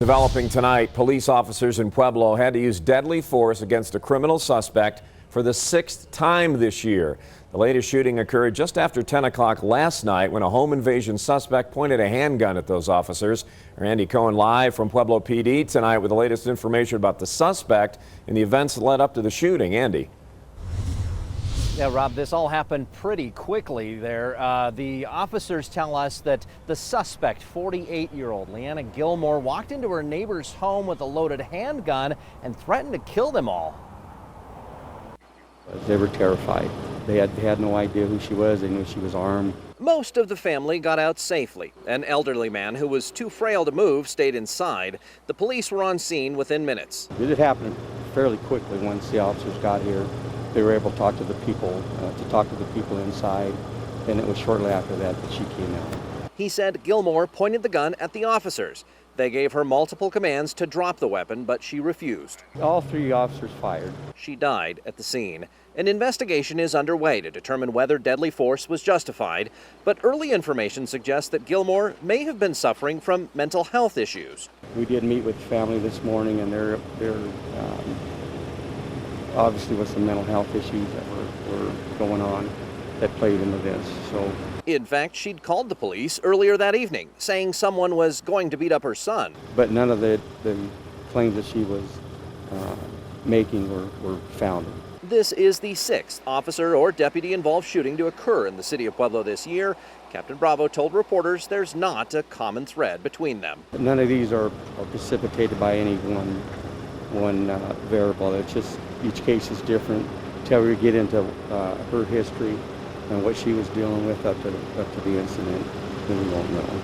Developing tonight, police officers in Pueblo had to use deadly force against a criminal suspect for the 6th time this year. The latest shooting occurred just after 10 o'clock last night when a home invasion suspect pointed a handgun at those officers. Andy Cohen live from Pueblo PD tonight with the latest information about the suspect and the events that led up to the shooting. Andy. Yeah, Rob, this all happened pretty quickly there. The officers tell us that the suspect, 48-year-old Leanna Gilmore, walked into her neighbor's home with a loaded handgun and threatened to kill them all. They were terrified. They had no idea who she was. They knew she was armed. Most of the family got out safely. An elderly man who was too frail to move stayed inside. The police were on scene within minutes. It happened fairly quickly once the officers got here. They were able to talk to the people, inside, and it was shortly after that she came out. He said Gilmore pointed the gun at the officers. They gave her multiple commands to drop the weapon, but she refused. All 3 officers fired. She died at the scene. An investigation is underway to determine whether deadly force was justified, but early information suggests that Gilmore may have been suffering from mental health issues. We did meet with the family this morning, and they're obviously with some mental health issues that were going on that played into this. So, in fact, she'd called the police earlier that evening, saying someone was going to beat up her son. But none of the claims that she was making were founded. This is the 6th officer or deputy-involved shooting to occur in the city of Pueblo this year. Captain Bravo told reporters there's not a common thread between them. None of these are precipitated by any one variable. It's just each case is different. Until we get into her history and what she was dealing with up to the incident, then we won't know.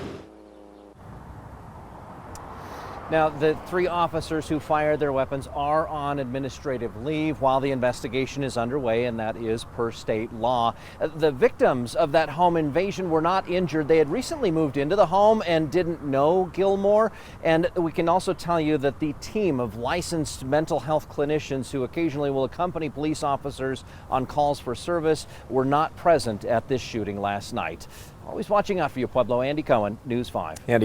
Now, the 3 officers who fired their weapons are on administrative leave while the investigation is underway, and that is per state law. The victims of that home invasion were not injured. They had recently moved into the home and didn't know Gilmore. And we can also tell you that the team of licensed mental health clinicians who occasionally will accompany police officers on calls for service were not present at this shooting last night. Always watching out for you, Pueblo. Andy Cohen, News 5. Andy.